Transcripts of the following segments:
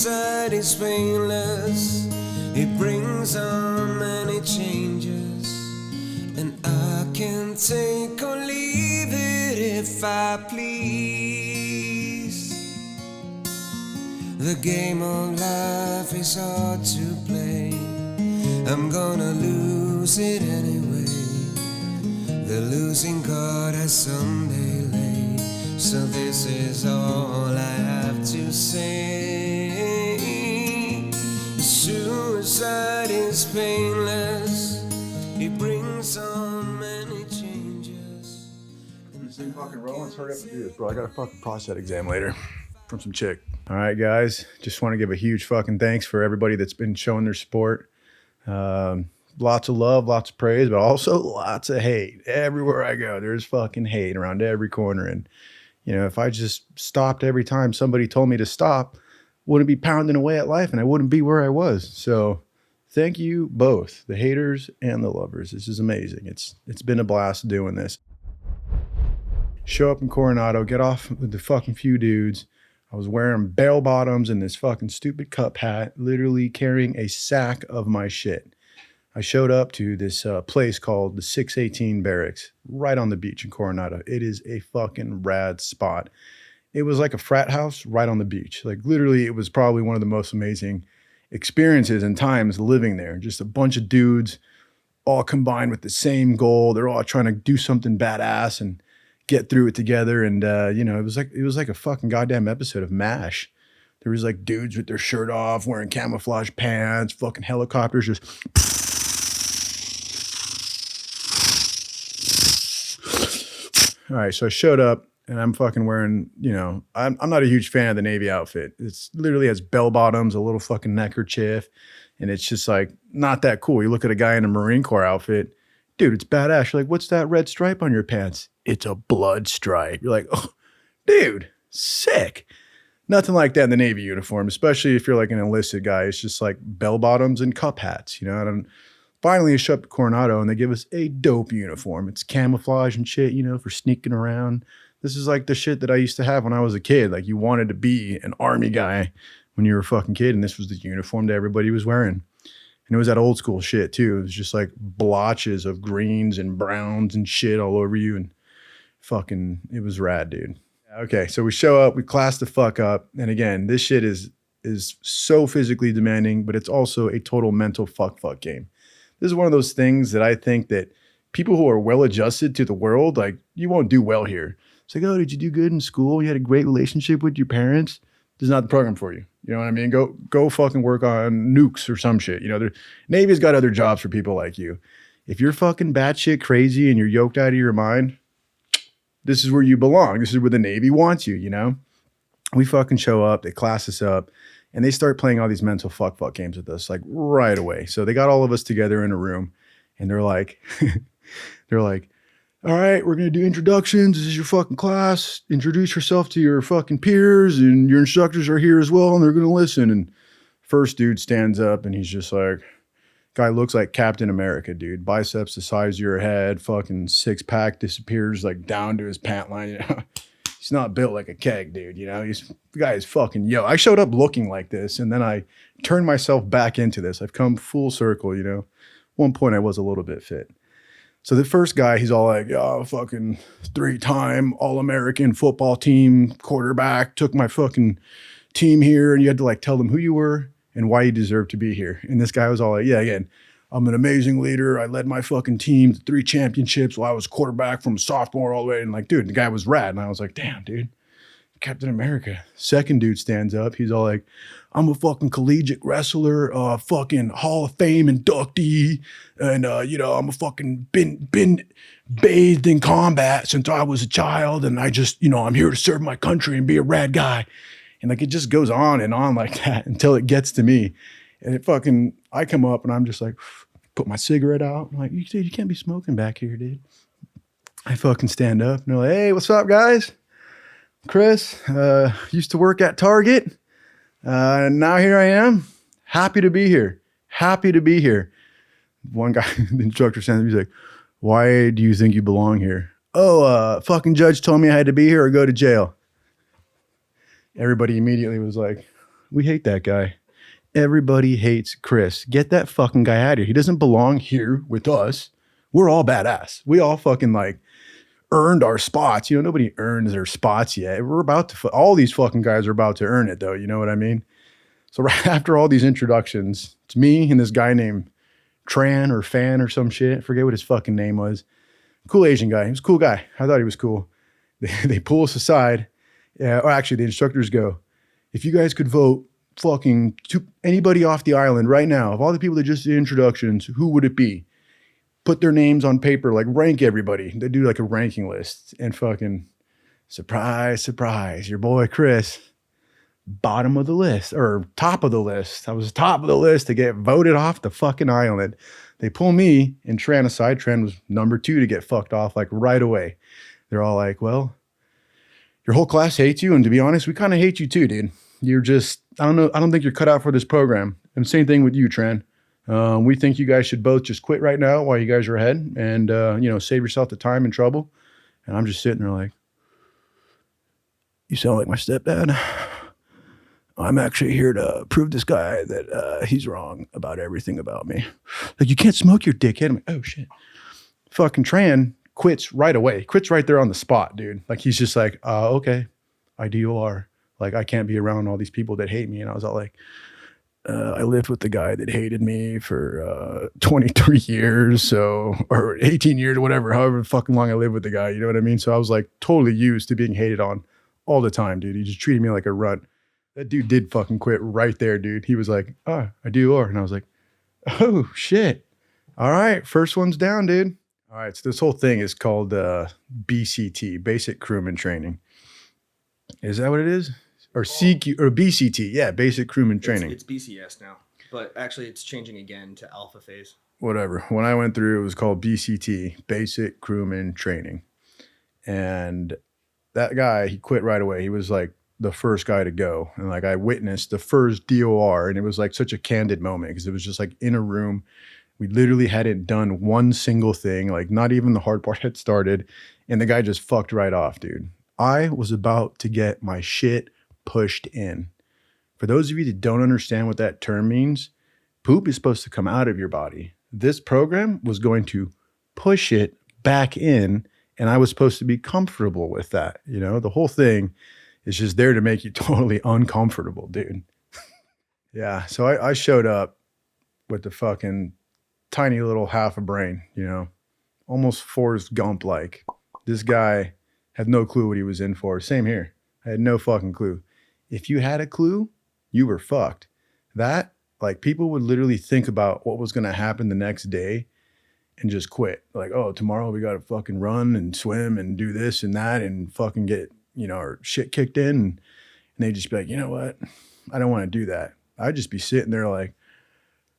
Suicide is painless, it brings on many changes, and I can take or leave it if I please. The game of life is hard to play, I'm gonna lose it anyway. The losing card has someday laid, so this is all I have to say. Suicide is painless, it brings on many changes. This thing fucking rolling, let's hurry up and do this, bro. I got a fucking prostate exam later from some chick. All right, guys, just want to give a huge fucking thanks for everybody that's been showing their support. Lots of love, lots of praise, but also lots of hate. Everywhere I go, there's fucking hate around every corner. And, you know, if I just stopped every time somebody told me to stop, wouldn't be pounding away at life and I wouldn't be where I was. So thank you both, the haters and the lovers. This is amazing. It's been a blast doing this. Show up in Coronado, get off with the fucking few dudes. I was wearing bell bottoms and this fucking stupid cup hat, literally carrying a sack of my shit. I showed up to this place called the 618 Barracks, right on the beach in Coronado. It is a fucking rad spot. It was like a frat house right on the beach. Like literally, it was probably one of the most amazing experiences and times living there. Just a bunch of dudes all combined with the same goal. They're all trying to do something badass and get through it together. And you know, it was like a fucking goddamn episode of MASH. There was like dudes with their shirt off, wearing camouflage pants, fucking helicopters just. All right, so I showed up and I'm fucking wearing, you know, I'm not a huge fan of the Navy outfit. It's literally has bell bottoms, a little fucking neckerchief, and it's just like not that cool. You look at a guy in a Marine Corps outfit, dude, it's badass. You're like, what's that red stripe on your pants? It's a blood stripe. You're like, oh, dude, sick. Nothing like that in the Navy uniform, especially if you're like an enlisted guy. It's just like bell bottoms and cup hats, you know. And finally, I show up to Coronado and they give us a dope uniform. It's camouflage and shit, you know, for sneaking around. This is like the shit that I used to have when I was a kid. Like you wanted to be an army guy when you were a fucking kid, and this was the uniform that everybody was wearing. And it was that old school shit too. It was just like blotches of greens and browns and shit all over you, and fucking, it was rad, dude. Okay, so we show up, we class the fuck up, and again, this shit is so physically demanding, but it's also a total mental fuck game. This is one of those things that I think that people who are well adjusted to the world, like, you won't do well here. It's like, oh, did you do good in school? You had a great relationship with your parents? This is not the program for you. You know what I mean? Go fucking work on nukes or some shit. You know, Navy's got other jobs for people like you. If you're fucking batshit crazy and you're yoked out of your mind, this is where you belong. This is where the Navy wants you, you know? We fucking show up, they class us up, and they start playing all these mental fuck games with us, like right away. So they got all of us together in a room, and they're like, all right, we're going to do introductions. This is your fucking class. Introduce yourself to your fucking peers, and your instructors are here as well, and they're going to listen. And first dude stands up, and he's just like, guy looks like Captain America, dude. Biceps the size of your head, fucking six-pack disappears like down to his pant line. You know? He's not built like a keg, dude. You know, the guy is fucking yo. I showed up looking like this, and then I turned myself back into this. I've come full circle, you know. At one point, I was a little bit fit. So the first guy, he's all like, oh, fucking 3-time All-American football team quarterback, took my fucking team here, and you had to like tell them who you were and why you deserve to be here. And this guy was all like, yeah, again, I'm an amazing leader. I led my fucking team to 3 championships while I was quarterback from sophomore all the way. And like, dude, the guy was rad. And I was like, damn, dude, Captain America. Second dude stands up. He's all like, I'm a fucking collegiate wrestler, fucking Hall of Fame inductee. And, you know, I'm a fucking been bathed in combat since I was a child. And I just, you know, I'm here to serve my country and be a rad guy. And like, it just goes on and on like that until it gets to me. And it fucking, I come up and I'm just like, put my cigarette out. I'm like, you can't be smoking back here, dude. I fucking stand up and they're like, hey, what's up, guys? Chris, used to work at Target. And now here I am. Happy to be here. Happy to be here. One guy, the instructor stands up, he's like, why do you think you belong here? Oh, fucking judge told me I had to be here or go to jail. Everybody immediately was like, We hate that guy. Everybody hates Chris. Get that fucking guy out of here. He doesn't belong here with us. We're all badass. We all fucking like earned our spots. You know, nobody earns their spots yet. We're about to, all these fucking guys are about to earn it though. You know what I mean? So right after all these introductions, it's me and this guy named Tran or Fan or some shit. I forget what his fucking name was. Cool Asian guy. He was a cool guy. I thought he was cool. They pull us aside. Yeah, or actually the instructors go, if you guys could vote fucking anybody off the island right now, of all the people that just did introductions, who would it be? Put their names on paper, like rank everybody. They do like a ranking list and fucking surprise, surprise, your boy Chris, bottom of the list or top of the list. I was top of the list to get voted off the fucking island. They pull me and Tran aside. Tran was number 2 to get fucked off like right away. They're all like, well, your whole class hates you. And to be honest, we kind of hate you too, dude. You're just, I don't know. I don't think you're cut out for this program. And same thing with you, Tran. We think you guys should both just quit right now while you guys are ahead and, save yourself the time and trouble. And I'm just sitting there like, you sound like my stepdad. I'm actually here to prove this guy that he's wrong about everything about me. Like, you can't smoke your dickhead. I'm like, oh shit. Fucking Tran quits right away. Quits right there on the spot, dude. Like, he's just like, okay, IDOR. Like, I can't be around all these people that hate me. And I was all like, I lived with the guy that hated me for 23 years, or 18 years, or whatever, however fucking long I lived with the guy. You know what I mean? So I was like totally used to being hated on all the time, dude. He just treated me like a runt. That dude did fucking quit right there, dude. He was like, oh, I do. And I was like, oh shit. All right. First one's down, dude. All right. So this whole thing is called BCT, Basic Crewman Training. Is that what it is? Or CQ or BCT, yeah, Basic Crewman Training. It's BCS now, but actually it's changing again to Alpha Phase. Whatever. When I went through, it was called BCT, Basic Crewman Training. And that guy, he quit right away. He was like the first guy to go. And like I witnessed the first DOR, and it was like such a candid moment because it was just like in a room. We literally hadn't done one single thing, like not even the hard part had started. And the guy just fucked right off, dude. I was about to get my shit pushed in. For those of you that don't understand what that term means, poop is supposed to come out of your body. This program was going to push it back in, and I was supposed to be comfortable with that. You know, the whole thing is just there to make you totally uncomfortable, dude. Yeah, so I showed up with the fucking tiny little half a brain, you know, almost Forrest Gump-like. This guy had no clue what he was in for. Same here. I had no fucking clue. If you had a clue, you were fucked. That, like, people would literally think about what was going to happen the next day and just quit. Like, oh, tomorrow we got to fucking run and swim and do this and that and fucking get, our shit kicked in. And they'd just be like, you know what? I don't want to do that. I'd just be sitting there like,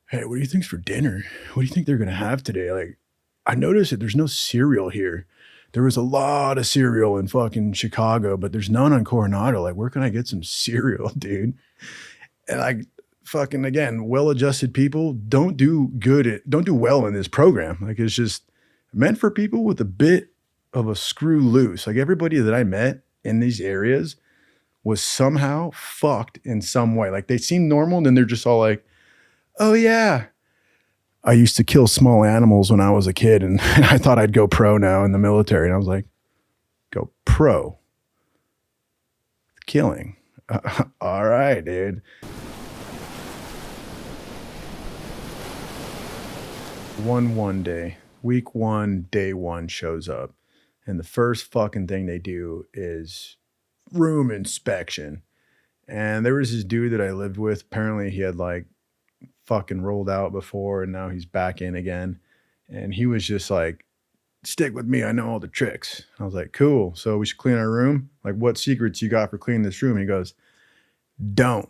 hey, what do you think's for dinner? What do you think they're going to have today? Like, I noticed that there's no cereal here. There was a lot of cereal in fucking Chicago, but there's none on Coronado. Like, where can I get some cereal, dude? And like, fucking, again, well-adjusted people don't do well in this program. Like, it's just meant for people with a bit of a screw loose. Like, everybody that I met in these areas was somehow fucked in some way. Like, they seem normal, and then they're just all like, oh yeah, I used to kill small animals when I was a kid, and I thought I'd go pro now in the military. And I was like, go pro? Killing. All right, dude. One day, week 1, day 1 shows up. And the first fucking thing they do is room inspection. And there was this dude that I lived with. Apparently he had like fucking rolled out before, and now he's back in again. And he was just like, stick with me, I know all the tricks. I was like, cool, so we should clean our room? Like, what secrets you got for cleaning this room? He goes, don't.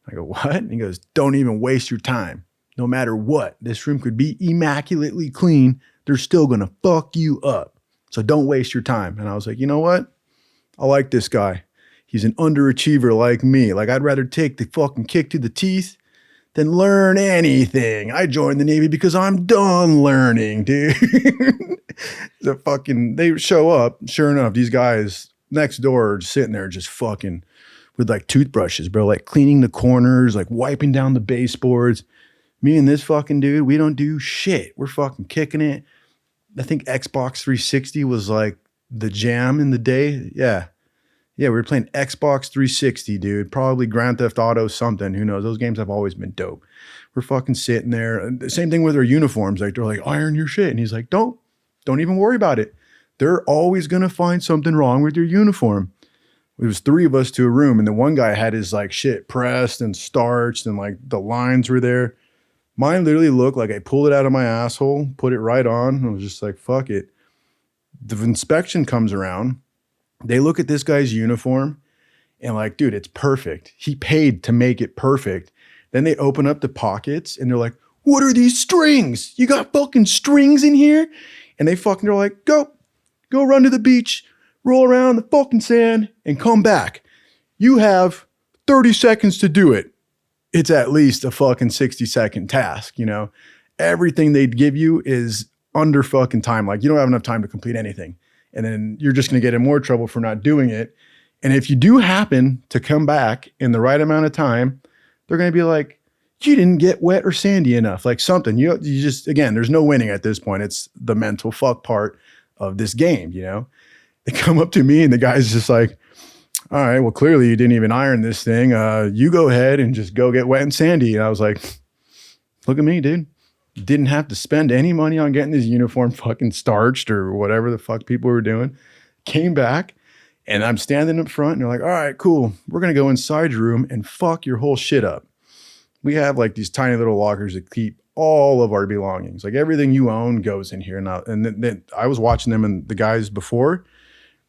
I go, what? And he goes, don't even waste your time. No matter what, this room could be immaculately clean, they're still gonna fuck you up. So don't waste your time. And I was like, you know what? I like this guy. He's an underachiever like me. Like, I'd rather take the fucking kick to the teeth than learn anything. I joined the Navy because I'm done learning, dude. They show up. Sure enough, these guys next door are just sitting there just fucking with like toothbrushes, bro, like cleaning the corners, like wiping down the baseboards. Me and this fucking dude, we don't do shit. We're fucking kicking it. I think Xbox 360 was like the jam in the day. Yeah. Yeah, we were playing Xbox 360, dude. Probably Grand Theft Auto something. Who knows? Those games have always been dope. We're fucking sitting there. And the same thing with our uniforms. Like, they're like, iron your shit. And he's like, don't even worry about it. They're always going to find something wrong with your uniform. It was 3 of us to a room. And the one guy had his like shit pressed and starched and like the lines were there. Mine literally looked like I pulled it out of my asshole, put it right on. And I was just like, fuck it. The inspection comes around. They look at this guy's uniform and like, dude, it's perfect. He paid to make it perfect. Then they open up the pockets and they're like, what are these strings? You got fucking strings in here? And they fucking are like, go run to the beach, roll around the fucking sand and come back. You have 30 seconds to do it. It's at least a fucking 60-second task, you know? Everything they'd give you is under fucking time. Like, you don't have enough time to complete anything. And then you're just going to get in more trouble for not doing it. And if you do happen to come back in the right amount of time, they're going to be like, you didn't get wet or sandy enough, like something. You just, again, there's no winning at this point. It's the mental fuck part of this game, you know? They come up to me and the guy's just like, all right, well, clearly you didn't even iron this thing. You go ahead and just go get wet and sandy. And I was like, look at me, dude. Didn't have to spend any money on getting this uniform fucking starched or whatever the fuck people were doing. Came back and I'm standing up front and they're like, all right, cool. We're going to go inside your room and fuck your whole shit up. We have like these tiny little lockers that keep all of our belongings. Like everything you own goes in here. Now, and then I was watching them and the guys before,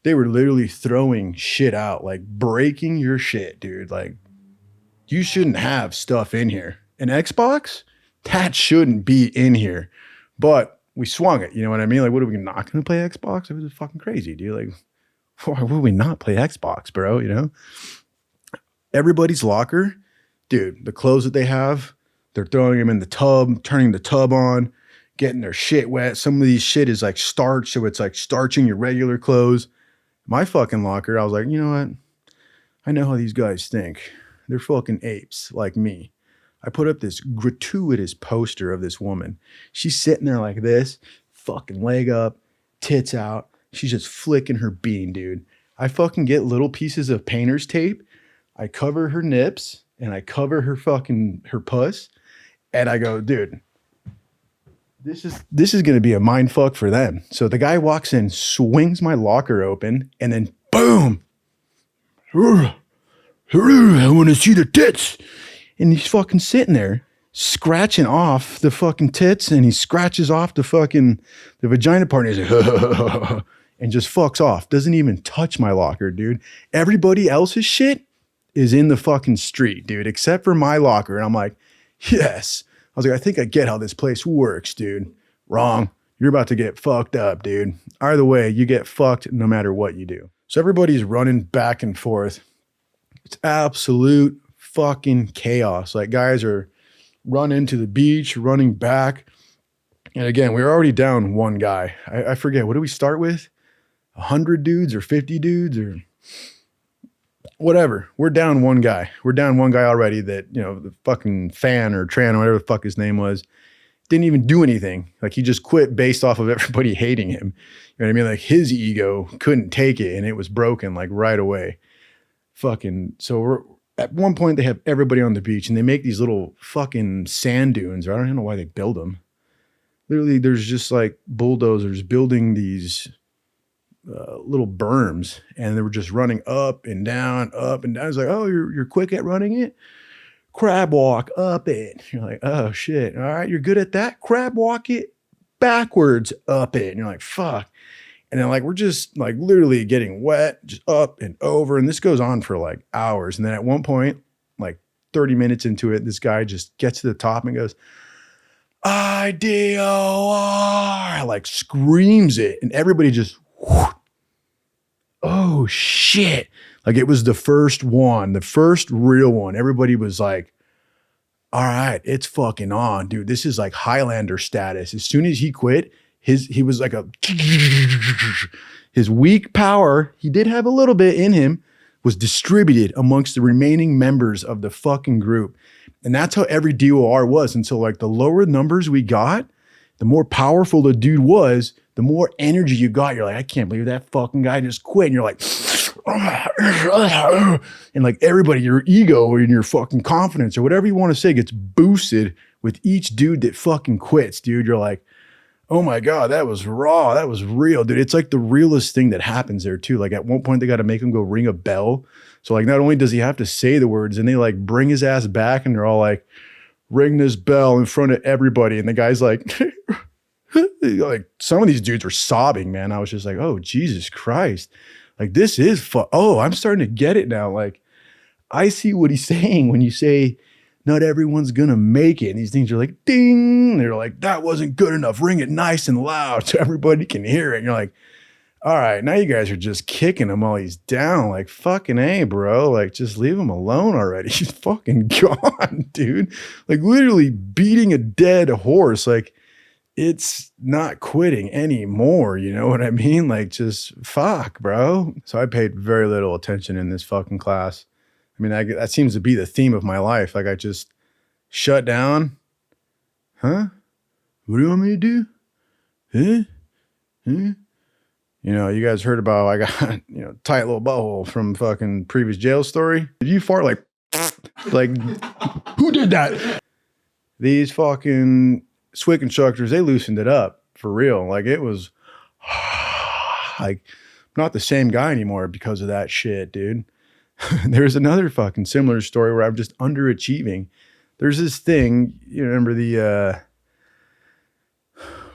they were literally throwing shit out, like breaking your shit, dude. Like you shouldn't have stuff in here. An Xbox? That shouldn't be in here, but we swung it. You know what I mean? Like, what are we not going to play Xbox? It was fucking crazy, dude. Like, why would we not play Xbox, bro? You know, everybody's locker, dude, the clothes that they have, they're throwing them in the tub, turning the tub on, getting their shit wet. Some of these shit is like starch. So it's like starching your regular clothes. My fucking locker, I was like, you know what? I know how these guys think. They're fucking apes like me. I put up this gratuitous poster of this woman. She's sitting there like this, fucking leg up, tits out. She's just flicking her bean, dude. I fucking get little pieces of painter's tape. I cover her nips and I cover her puss. And I go, dude, this is going to be a mind fuck for them. So the guy walks in, swings my locker open, and then boom. I want to see the tits. And he's fucking sitting there scratching off the fucking tits and he scratches off the vagina part and he's like, and just fucks off. Doesn't even touch my locker, dude. Everybody else's shit is in the fucking street, dude, except for my locker. And I'm like, yes. I was like, I think I get how this place works, dude. Wrong. You're about to get fucked up, dude. Either way, you get fucked no matter what you do. So everybody's running back and forth. It's absolute fucking chaos. Like guys are running to the beach, running back. And again, we were already down one guy. I forget, what do we start with? 100 dudes or 50 dudes or whatever. We're down one guy. We're down one guy already that, you know, the fucking fan or Tran or whatever the fuck his name was, didn't even do anything. Like he just quit based off of everybody hating him. You know what I mean? Like his ego couldn't take it and it was broken like right away. So at one point they have everybody on the beach and they make these little fucking sand dunes. I don't even know why they build them. Literally there's just like bulldozers building these little berms and they were just running up and down. It's like, oh, you're quick at running it? Crab walk up it. You're like, oh shit. All right, you're good at that? Crab walk it backwards up it. And you're like, fuck. And then like, we're just like literally getting wet, just up and over. And this goes on for like hours. And then at one point, like 30 minutes into it, this guy just gets to the top and goes, IDOR, like screams it. And everybody just, whoosh, oh shit. Like it was the first one, the first real one. Everybody was like, all right, it's fucking on, dude. This is like Highlander status. As soon as he quit, he was like his weak power. He did have a little bit in him, was distributed amongst the remaining members of the fucking group. And that's how every DOR was. And so like the lower numbers we got, the more powerful the dude was, the more energy you got. You're like, I can't believe that fucking guy just quit. And you're like, and like everybody, your ego and your fucking confidence or whatever you want to say gets boosted with each dude that fucking quits, dude. You're like, oh my God, that was raw. That was real, dude. It's like the realest thing that happens there too. Like at one point they got to make him go ring a bell. So like not only does he have to say the words and they like bring his ass back and they're all like, ring this bell in front of everybody. And the guy's like, like some of these dudes were sobbing, man. I was just like, oh, Jesus Christ. Like this is oh, I'm starting to get it now. Like I see what he's saying when you say, not everyone's gonna make it. And these things are like, ding. And they're like, that wasn't good enough. Ring it nice and loud so everybody can hear it. And you're like, all right, now you guys are just kicking him while he's down. Like, fucking A, bro. Like, just leave him alone already. He's fucking gone, dude. Like, literally beating a dead horse. Like, it's not quitting anymore. You know what I mean? Like, just fuck, bro. So I paid very little attention in this fucking class. I mean, that seems to be the theme of my life. Like I just shut down. Huh? What do you want me to do? Huh? Huh? You know, you guys heard about I got, tight little butthole from fucking previous jail story. Did you fart like who did that? These fucking SWIC instructors, they loosened it up for real. Like it was like not the same guy anymore because of that shit, dude. There's another fucking similar story where I'm just underachieving. There's this thing, you remember the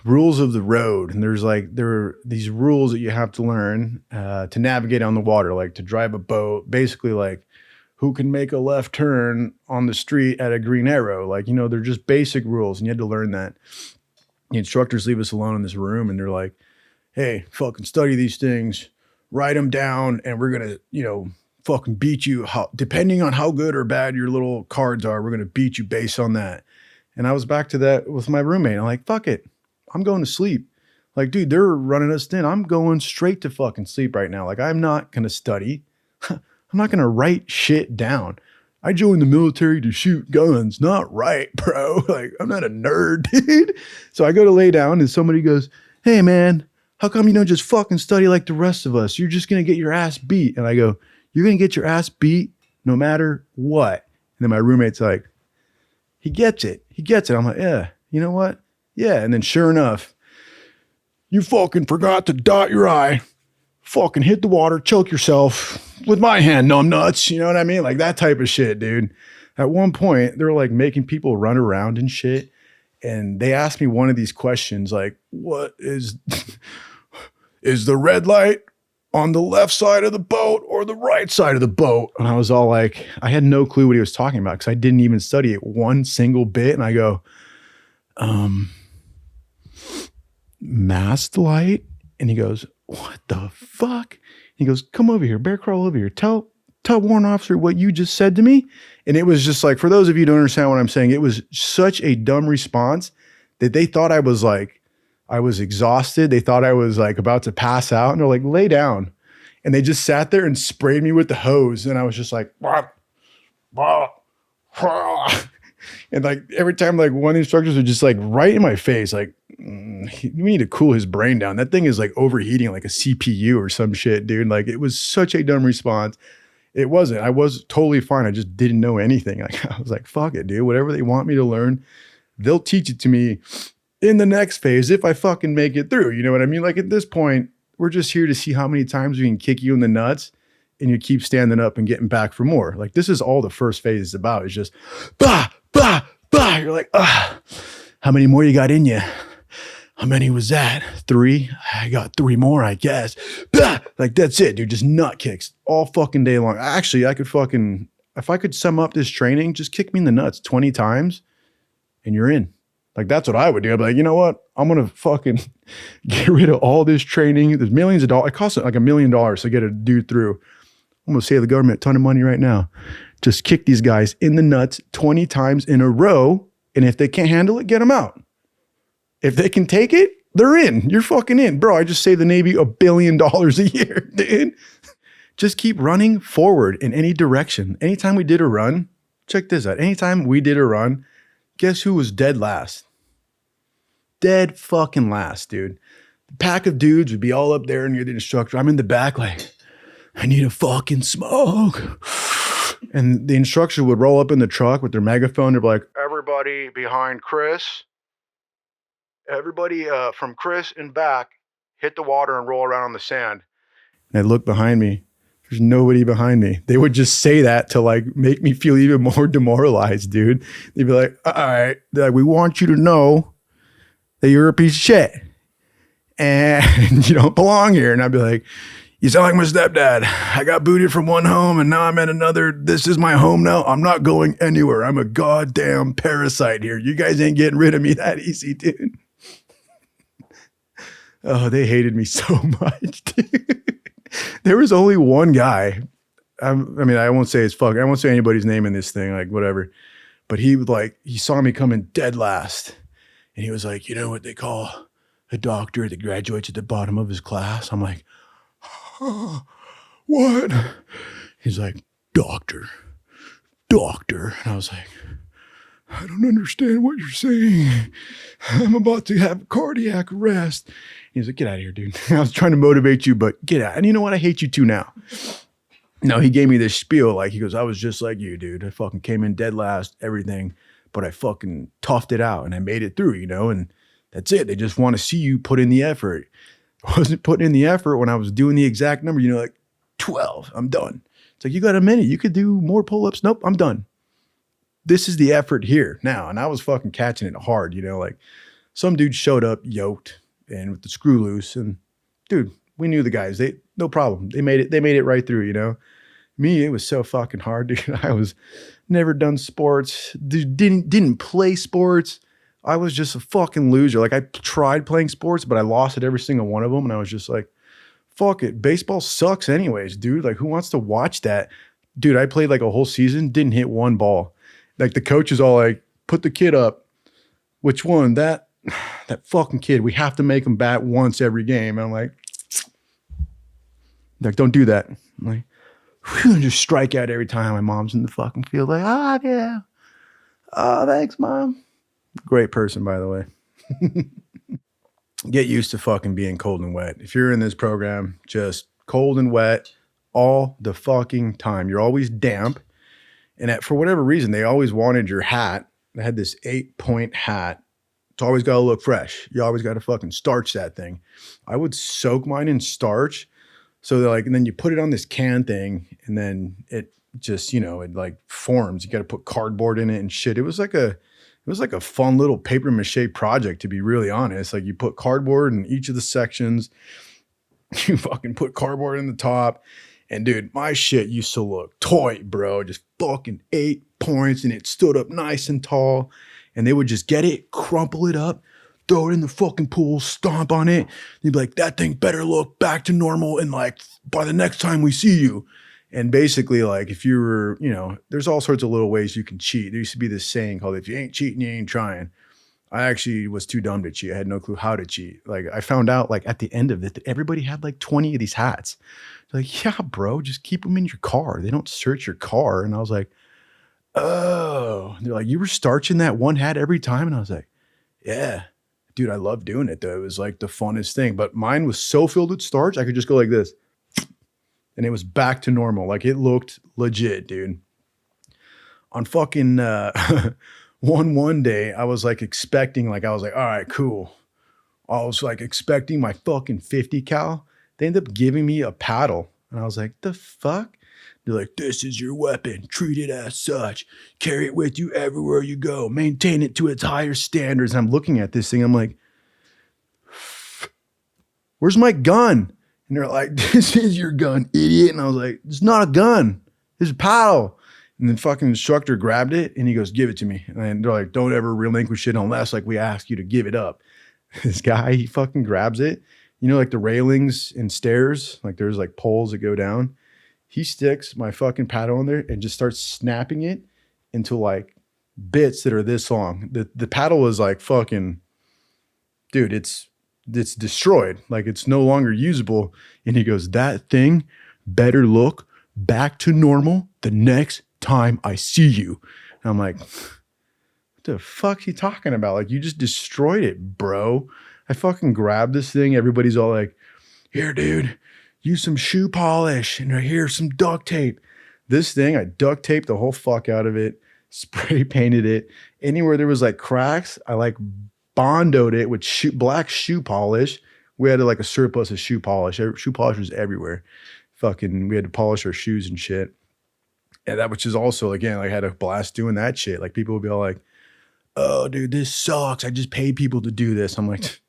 rules of the road, and there are these rules that you have to learn to navigate on the water, like to drive a boat, basically like who can make a left turn on the street at a green arrow. Like, they're just basic rules and you had to learn that. The instructors leave us alone in this room and they're like, hey, fucking study these things, write them down, and we're going to, fucking beat you. Depending on how good or bad your little cards are, we're going to beat you based on that. And I was back to that with my roommate. I'm like, fuck it. I'm going to sleep. Like, dude, they're running us thin. I'm going straight to fucking sleep right now. Like, I'm not going to study. I'm not going to write shit down. I joined the military to shoot guns. Not right, bro. Like, I'm not a nerd, dude. So I go to lay down and somebody goes, hey, man, how come you don't just fucking study like the rest of us? You're just going to get your ass beat. And I go, you're going to get your ass beat no matter what. And then my roommate's like, he gets it. He gets it. I'm like, yeah, you know what? Yeah. And then sure enough, you fucking forgot to dot your I. Fucking hit the water, choke yourself with my hand, numb nuts. You know what I mean? Like that type of shit, dude. At one point, they're like making people run around and shit. And they asked me one of these questions, like, what is the red light on the left side of the boat or the right side of the boat? And I was all like, I had no clue what he was talking about because I didn't even study it one single bit. And I go, mast light? And he goes, what the fuck? He goes, come over here, bear crawl over here. Tell warrant officer what you just said to me. And it was just like, for those of you who don't understand what I'm saying, it was such a dumb response that they thought I was exhausted. They thought I was like about to pass out, and they're like, lay down. And they just sat there and sprayed me with the hose. And I was just like, bah, bah, bah. And like every time, like one of the instructors would just like right in my face, like, we need to cool his brain down. That thing is like overheating like a CPU or some shit, dude. Like it was such a dumb response. It wasn't. I was totally fine. I just didn't know anything. Like I was like, fuck it, dude. Whatever they want me to learn, they'll teach it to me in the next phase if I fucking make it through. You know what I mean? Like at this point, we're just here to see how many times we can kick you in the nuts and you keep standing up and getting back for more. Like this is all the first phase is about. It's just bah, bah, bah. You're like, how many more you got in you? How many was that? 3? I got 3 more, I guess. Bah! Like that's it, dude. Just nut kicks all fucking day long. Actually, if I could sum up this training, just kick me in the nuts 20 times and you're in. Like that's what I would do. I'd be like, you know what? I'm going to fucking get rid of all this training. There's millions of dollars. It costs like $1 million to get a dude through. I'm going to save the government a ton of money right now. Just kick these guys in the nuts 20 times in a row. And if they can't handle it, get them out. If they can take it, they're in. You're fucking in. Bro, I just saved the Navy $1 billion a year, dude. just keep running forward in any direction. Anytime we did a run, check this out. Anytime we did a run, guess who was dead last? Dead fucking last, dude. The pack of dudes would be all up there and you're the instructor. I'm in the back like, I need a fucking smoke. And the instructor would roll up in the truck with their megaphone. They'd be like, everybody behind Chris. Everybody from Chris and back, hit the water and roll around on the sand. And I'd look behind me. There's nobody behind me. They would just say that to like make me feel even more demoralized, dude. They'd be like, all right, they're like, we want you to know that you're a piece of shit and you don't belong here. And I'd be like, you sound like my stepdad. I got booted from one home and now I'm at another. This is my home now. I'm not going anywhere. I'm a goddamn parasite here. You guys ain't getting rid of me that easy, dude. Oh, they hated me so much, dude. There was only one guy. I mean, I won't say his fuck. I won't say anybody's name in this thing, like whatever. But he would like, he saw me coming dead last. And he was like, you know what they call a doctor that graduates at the bottom of his class? I'm like, oh, what? He's like, doctor. And I was like, I don't understand what you're saying. I'm about to have cardiac arrest. He's like, get out of here, dude. I was trying to motivate you, but get out. And you know what? I hate you too now. No, he gave me this spiel. Like, he goes, I was just like you, dude. I fucking came in dead last, everything. But I fucking toughed it out and I made it through, you know? And that's it. They just want to see you put in the effort. I wasn't putting in the effort when I was doing the exact number, you know, like 12, I'm done. It's like, you got a minute. You could do more pull-ups. Nope, I'm done. This is the effort here now. And I was fucking catching it hard, you know, like some dude showed up yoked and with the screw loose and dude, we knew the guys, no problem. They made it right through, you know. Me, it was so fucking hard, dude. I was never done sports, didn't play sports. I was just a fucking loser. Like I tried playing sports, but I lost at every single one of them. And I was just like, fuck it. Baseball sucks anyways, dude. Like who wants to watch that? Dude, I played like a whole season, didn't hit one ball. Like the coach is all like, put the kid up. Which one? That fucking kid. We have to make him bat once every game. And I'm like, don't do that. I'm like, just strike out every time my mom's in the fucking field. Like, yeah. Oh, thanks, mom. Great person, by the way. Get used to fucking being cold and wet. If you're in this program, just cold and wet all the fucking time. You're always damp. And for whatever reason, they always wanted your hat. I had this 8-point hat. It's always got to look fresh. You always got to fucking starch that thing. I would soak mine in starch. So they're like, and then you put it on this can thing and then it just, you know, it like forms. You got to put cardboard in it and shit. It was like a fun little paper mache project, to be really honest. Like you put cardboard in each of the sections. You fucking put cardboard in the top. And dude, my shit used to look toy, bro. Just fucking 8 points and it stood up nice and tall. And they would just get it, crumple it up, throw it in the fucking pool, stomp on it. They'd be like, that thing better look back to normal. And like, by the next time we see you. And basically like, if you were, you know, there's all sorts of little ways you can cheat. There used to be this saying called, if you ain't cheating, you ain't trying. I actually was too dumb to cheat. I had no clue how to cheat. Like I found out like at the end of it, that everybody had like 20 of these hats. They're like, yeah, bro, just keep them in your car. They don't search your car. And I was like, oh, and they're like, you were starching that one hat every time. And I was like, yeah, dude, I love doing it though. It was like the funnest thing, but mine was so filled with starch. I could just go like this and it was back to normal. Like it looked legit, dude. On fucking, one day I was like expecting, like, I was like, all right, cool. I was like expecting my fucking 50 cal. They ended up giving me a paddle. And I was like, the fuck? They're like, this is your weapon. Treat it as such. Carry it with you everywhere you go. Maintain it to its higher standards. And I'm looking at this thing. I'm like, where's my gun? And they're like, this is your gun, idiot. And I was like, it's not a gun. It's a paddle. And the fucking instructor grabbed it and he goes, give it to me. And they're like, don't ever relinquish it unless like we ask you to give it up. This guy, he fucking grabs it. You know, like the railings and stairs, like there's like poles that go down. He sticks my fucking paddle in there and just starts snapping it into like bits that are this long. The paddle is like fucking, dude, it's destroyed. Like it's no longer usable. And he goes, that thing better look back to normal the next time I see you. And I'm like, what the fuck's he talking about? Like, you just destroyed it, bro. I fucking grabbed this thing. Everybody's all like, here, dude, use some shoe polish. And here's some duct tape. This thing, I duct taped the whole fuck out of it, spray painted it. Anywhere there was like cracks, I like bondoed it with black shoe polish. We had like a surplus of shoe polish. Shoe polish was everywhere. Fucking, we had to polish our shoes and shit. And that, which is also, again, like, I had a blast doing that shit. Like, people would be all like, oh, dude, this sucks. I just paid people to do this. I'm like,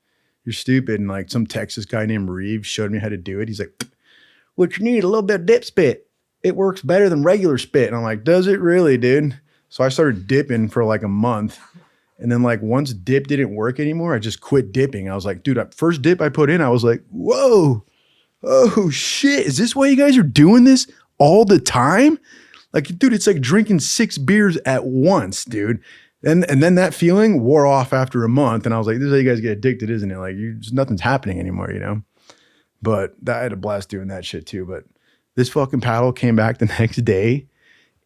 you're stupid. And like, some Texas guy named Reeves showed me how to do it. He's like, what you need, a little bit of dip spit. It works better than regular spit. And I'm like, does it really, dude? So I started dipping for like a month. And then like, once dip didn't work anymore, I just quit dipping. I was like, dude, first dip I put in, I was like, whoa, oh shit. Is this why you guys are doing this all the time? Like, dude, it's like drinking 6 beers at once, dude. And then that feeling wore off after a month. And I was like, this is how you guys get addicted, isn't it? Like, nothing's happening anymore, you know? But I had a blast doing that shit too. But this fucking paddle came back the next day.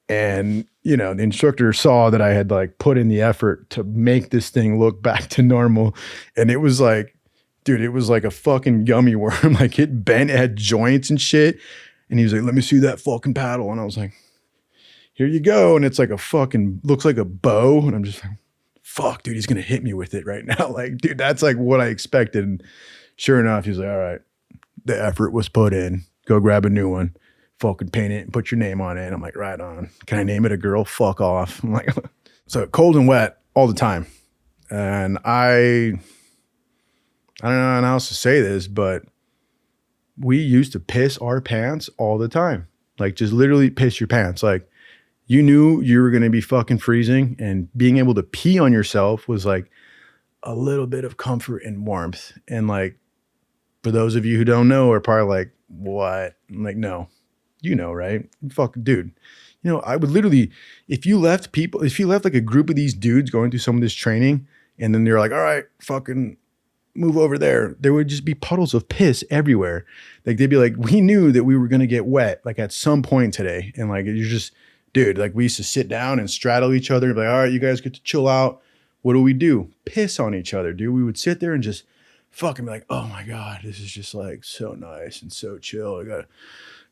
And, you know, the instructor saw that I had like put in the effort to make this thing look back to normal. And it was like, dude, it was like a fucking gummy worm. Like, it bent, it had joints and shit. And he was like, let me see that fucking paddle. And I was like, here you go. And it's like a fucking, looks like a bow. And I'm just like, fuck, dude, he's going to hit me with it right now. Like, dude, that's like what I expected. And sure enough, he's like, all right, the effort was put in. Go grab a new one. Fucking paint it and put your name on it. And I'm like, right on. Can I name it a girl? Fuck off. I'm like, so cold and wet all the time. And I don't know how else to say this, but we used to piss our pants all the time. Like, just literally piss your pants. Like, you knew you were going to be fucking freezing, and being able to pee on yourself was like a little bit of comfort and warmth. And like, for those of you who don't know, are probably like, what? I'm like, no, you know, right? Fuck, dude. You know, I would literally, if you left like a group of these dudes going through some of this training, and then they're like, all right, fucking move over there, there would just be puddles of piss everywhere. Like, they'd be like, we knew that we were going to get wet, like, at some point today. And like, you're just, dude, like, we used to sit down and straddle each other and be like, all right, you guys get to chill out. What do? Piss on each other, dude. We would sit there and just fucking be like, oh my God, this is just like so nice and so chill. I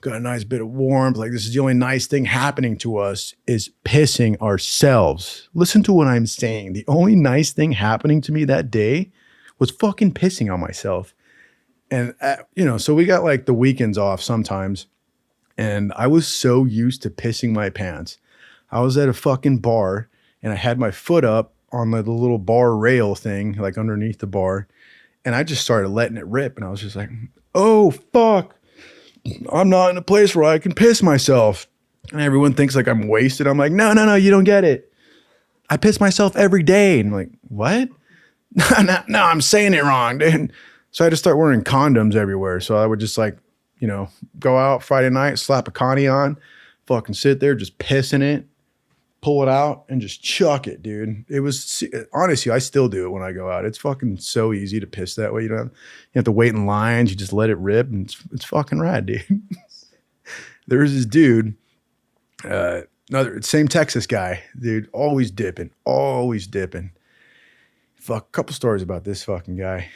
got a nice bit of warmth. Like, this is the only nice thing happening to us is pissing ourselves. Listen to what I'm saying. The only nice thing happening to me that day was fucking pissing on myself. And, you know, so we got like the weekends off sometimes. And I was so used to pissing my pants. I was at a fucking bar and I had my foot up on the little bar rail thing, like underneath the bar. And I just started letting it rip. And I was just like, oh, fuck. I'm not in a place where I can piss myself. And everyone thinks like I'm wasted. I'm like, no, you don't get it. I piss myself every day. And I'm like, what? No, I'm saying it wrong, dude. So I had to start wearing condoms everywhere. So I would just like, you know, go out Friday night, slap a Connie on, fucking sit there, just piss in it, pull it out, and just chuck it, dude. It was, honestly, I still do it when I go out. It's fucking so easy to piss that way. You have to wait in lines. You just let it rip, and it's fucking rad, dude. There's this dude, same Texas guy, dude, always dipping. Fuck, a couple stories about this fucking guy.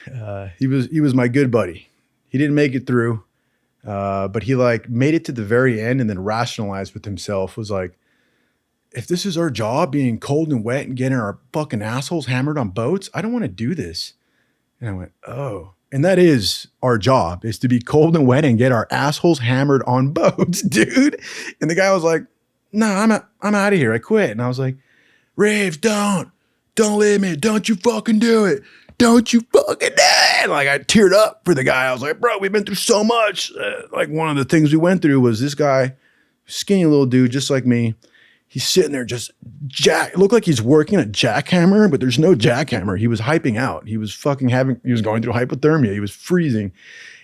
He was my good buddy. He didn't make it through. But he like made it to the very end and then rationalized with himself, was like, if this is our job, being cold and wet and getting our fucking assholes hammered on boats, I don't want to do this. And I went, oh. And that is our job, is to be cold and wet and get our assholes hammered on boats, dude. And the guy was like, no, I'm out of here. I quit. And I was like, Raves, don't leave me. Don't you fucking do it. Don't you fucking do it. Like, I teared up for the guy. I was like, bro, we've been through so much. Like, one of the things we went through was this guy, skinny little dude, just like me. He's sitting there just looked like he's working a jackhammer, but there's no jackhammer. He was hyping out. He was going through hypothermia. He was freezing.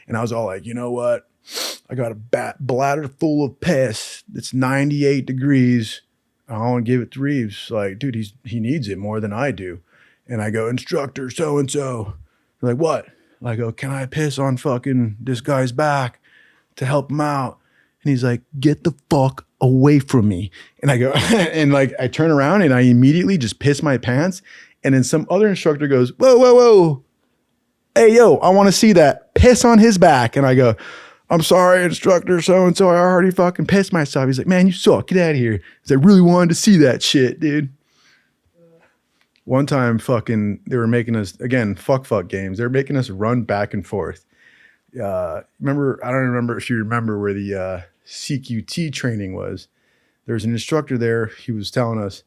And I was all like, you know what? I got a bladder full of piss. It's 98 degrees. I want to give it to Reeves. Like, dude, he needs it more than I do. And I go, instructor so-and-so. They're like, what? I go, can I piss on fucking this guy's back to help him out? And he's like, get the fuck away from me. And I go, and like, I turn around and I immediately just piss my pants. And then some other instructor goes, whoa, whoa, whoa. Hey, yo, I want to see that. Piss on his back. And I go, I'm sorry, instructor so-and-so. I already fucking pissed myself. He's like, man, you suck. Get out of here. Because I really wanted to see that shit, dude. One time, they were making us, again, fuck games. They were making us run back and forth. Remember, I don't remember if you remember where the CQT training was. There was an instructor there. He was telling us,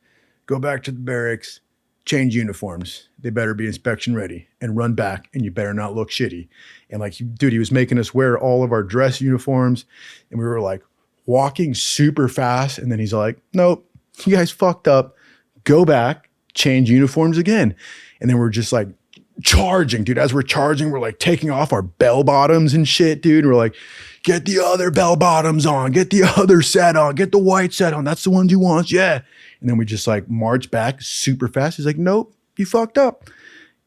go back to the barracks, change uniforms. They better be inspection ready and run back, and you better not look shitty. And like, dude, he was making us wear all of our dress uniforms, and we were like walking super fast. And then he's like, nope, you guys fucked up. Go back, change uniforms again. And then we're just like charging, dude. As we're charging, we're like taking off our bell bottoms and shit, dude. And we're like, get the other bell bottoms on, get the other set on, get the white set on. That's the ones you want. Yeah. And then we just like march back super fast. He's like, nope, you fucked up.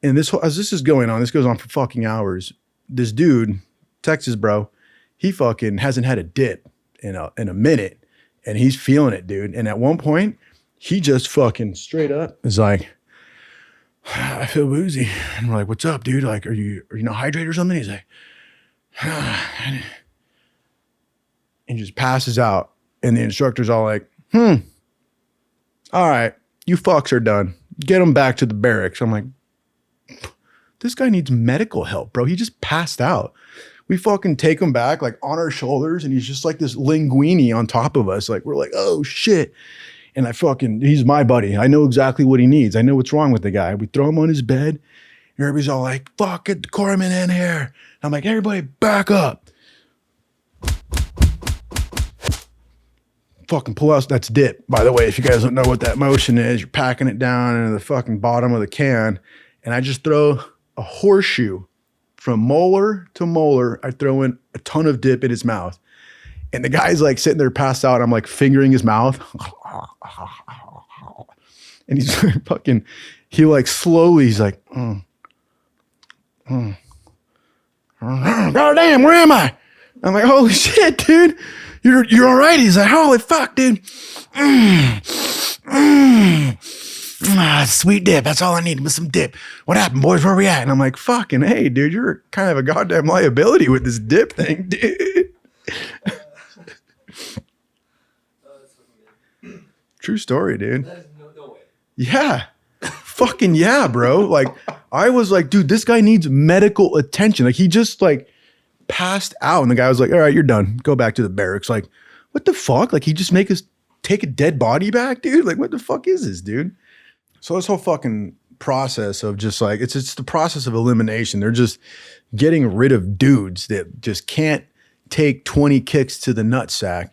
And as this is going on, this goes on for fucking hours. This dude, Texas bro, he fucking hasn't had a dip in a minute, and he's feeling it, dude. And at one point, he just fucking straight up is like, I feel woozy. And we're like, what's up, dude? Like, are you not hydrated or something? He's like, and he just passes out. And the instructor's all like, all right, you fucks are done. Get him back to the barracks. I'm like, this guy needs medical help, bro. He just passed out. We fucking take him back like on our shoulders, and he's just like this linguini on top of us. Like, we're like, oh shit. And he's my buddy. I know exactly what he needs. I know what's wrong with the guy. We throw him on his bed, and everybody's all like, fuck, get the corpsman in here. And I'm like, everybody back up. Fucking pull out, that's dip. By the way, if you guys don't know what that motion is, you're packing it down into the fucking bottom of the can. And I just throw a horseshoe from molar to molar. I throw in a ton of dip in his mouth. And the guy's like sitting there passed out. I'm like fingering his mouth. And he's fucking, he like slowly, he's like, goddamn, where am I? I'm like, holy shit, dude. You're all right. He's like, holy fuck, dude. Sweet dip. That's all I need was some dip. What happened, boys? Where we at? And I'm like, fucking, hey, dude, you're kind of a goddamn liability with this dip thing, dude. True story, dude. No way. Yeah. Fucking yeah, bro. Like, I was like, dude, this guy needs medical attention. Like, he just like passed out, and the guy was like, all right, you're done. Go back to the barracks. Like, what the fuck? Like, he just make us take a dead body back, dude? Like, what the fuck is this, dude? So this whole fucking process of just like, it's the process of elimination. They're just getting rid of dudes that just can't take 20 kicks to the nutsack.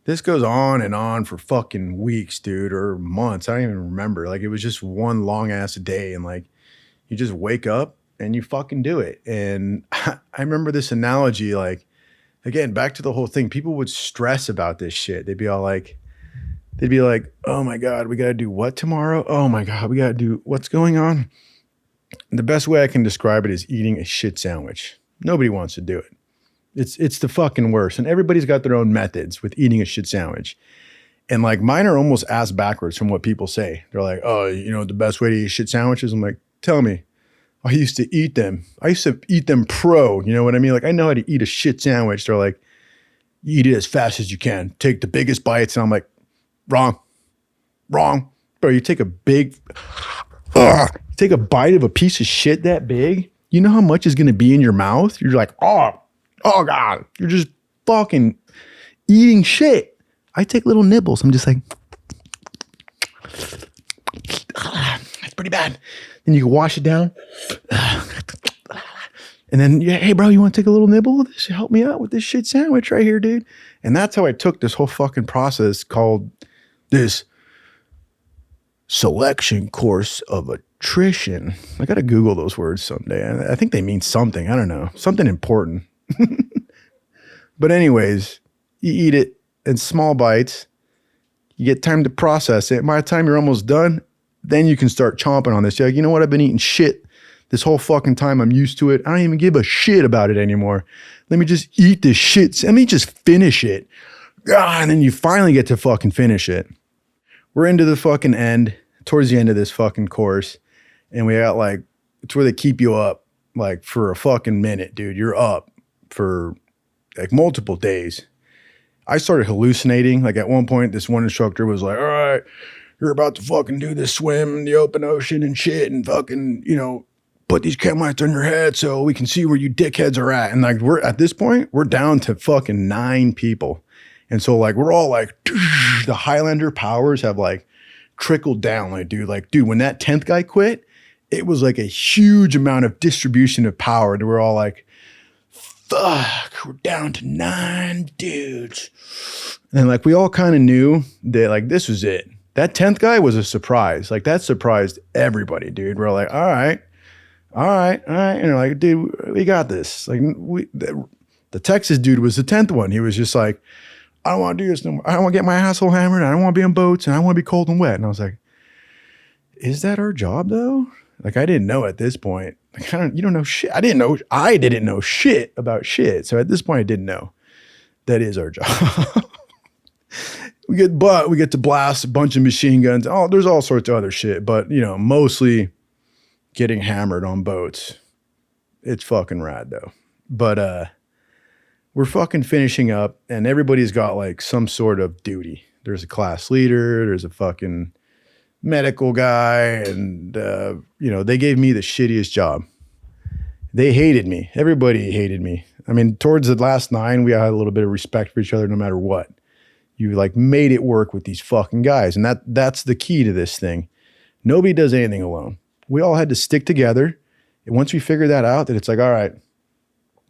This goes on and on for fucking weeks, dude, or months. I don't even remember. Like, it was just one long ass day, and like, you just wake up and you fucking do it. And I remember this analogy, like, again, back to the whole thing. People would stress about this shit. They'd be like, oh my God, we got to do what tomorrow? Oh my God, we got to do what's going on? And the best way I can describe it is eating a shit sandwich. Nobody wants to do it. It's the fucking worst. And everybody's got their own methods with eating a shit sandwich. And like, mine are almost ass backwards from what people say. They're like, oh, you know, the best way to eat shit sandwiches? I'm like, tell me. I used to eat them. I used to eat them pro. You know what I mean? Like, I know how to eat a shit sandwich. They're like, you eat it as fast as you can. Take the biggest bites. And I'm like, wrong. Bro, you take a bite of a piece of shit that big. You know how much is going to be in your mouth? You're like, oh God. You're just fucking eating shit. I take little nibbles. I'm just like, that's pretty bad. Then you can wash it down. And then, yeah, hey, bro, you want to take a little nibble of this? Help me out with this shit sandwich right here, dude. And that's how I took this whole fucking process called this selection course of attrition. I got to Google those words someday. I think they mean something. I don't know. Something important. But anyways, you eat it in small bites. You get time to process it. By the time you're almost done, then you can start chomping on this. You're like, you know what? I've been eating shit this whole fucking time. I'm used to it. I don't even give a shit about it anymore. Let me just eat this shit. Let me just finish it. And then you finally get to fucking finish it. We're into the fucking end, towards the end of this fucking course. And we got like, it's where they keep you up like for a fucking minute, dude. You're up for like multiple days. I started hallucinating. Like at one point, this one instructor was like, all right, you're about to fucking do this swim in the open ocean and shit and fucking, you know, put these chem lights on your head so we can see where you dickheads are at. And like, we're at this point, we're down to fucking 9 people. And so like, we're all like, the Highlander powers have like trickled down. Like, dude, when that 10th guy quit, it was like a huge amount of distribution of power. And we're all like, fuck, we're down to 9 dudes. And like, we all kind of knew that like, this was it. That 10th guy was a surprise. Like that surprised everybody, dude. We're like, all right. And they're like, dude, we got this. Like the Texas dude was the 10th one. He was just like, I don't want to do this no more. I don't want to get my asshole hammered. I don't want to be on boats and I want to be cold and wet. And I was like, is that our job though? Like I didn't know at this point. Like you don't know shit. I didn't know shit about shit. So at this point I didn't know. That is our job. we get to blast a bunch of machine guns. Oh, there's all sorts of other shit, but you know, mostly getting hammered on boats. It's fucking rad though. But we're fucking finishing up and everybody's got like some sort of duty. There's a class leader, there's a fucking medical guy, and you know, they gave me the shittiest job. They hated me. Everybody hated me. I mean, towards the last 9, we had a little bit of respect for each other no matter what. You like made it work with these fucking guys. And that's the key to this thing. Nobody does anything alone. We all had to stick together. And once we figured that out, that it's like, all right,